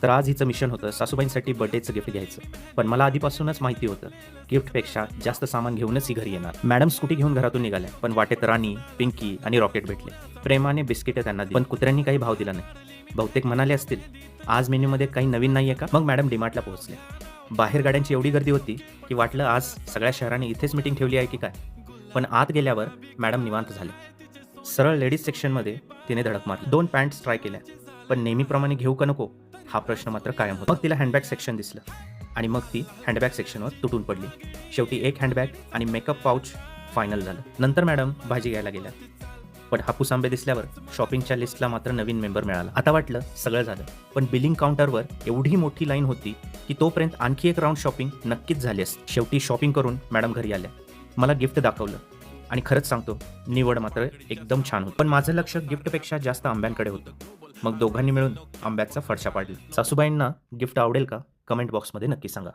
तर आज हिचं मिशन होतं सासूबाईंसाठी बर्थडेचं गिफ्ट घ्यायचं. पण मला आधीपासूनच माहिती होतं गिफ्टपेक्षा जास्त सामान घेऊनच ही घरी येणार. मॅडम स्कूटी घेऊन घरातून निघाल्या, पण वाटेत राणी, पिंकी आणि रॉकेट भेटले. प्रेमाने बिस्किटं त्यांना दिली, पण कुत्र्यांनी काही भाव दिला नाही. बहुतेक म्हणाले असतील, आज मेन्यूमध्ये काही नवीन नाहीये का? मग मॅडम डीमार्टला पोहोचले. बाहेर गाड्यांची एवढी गर्दी होती की वाटलं आज सगळ्या शहराने इथेच मीटिंग ठेवली आहे की काय. पण आत गेल्यावर मॅडम निवांत झाले. सरळ लेडीज सेक्शनमध्ये तिने धडक मारली. 2 पॅन्ट्स ट्राय केल्या, पण नेहमीप्रमाणे घेऊ का नको हा प्रश्न मात्र कायम होता. मग तिला हँडबॅग सेक्शन दिसलं आणि मग ती हँडबॅग सेक्शनवर तुटून पडली. शेवटी एक हँडबॅग आणि मेकअप पाऊच फायनल झालं. नंतर मॅडम भाजी घ्यायला गेल्या, पण हापूस आंबे दिसल्यावर शॉपिंगच्या लिस्टला मात्र नवीन मेंबर मिळाला. आता वाटलं सगळं झालं, पण बिलिंग काउंटरवर एवढी मोठी लाईन होती की तोपर्यंत आणखी एक राऊंड शॉपिंग नक्कीच झाली असती. शेवटी शॉपिंग करून मॅडम घरी आल्या. मला गिफ्ट दाखवलं आणि खरंच सांगतो, निवड मात्र एकदम छान होती. पण माझं लक्ष गिफ्टपेक्षा जास्त आंब्यांकडे होतं. मग दोघांनी मिळून आंब्याचा फडशा पाडला. सासूबाईंना गिफ्ट आवडेल का? कमेंट बॉक्समध्ये नक्की सांगा.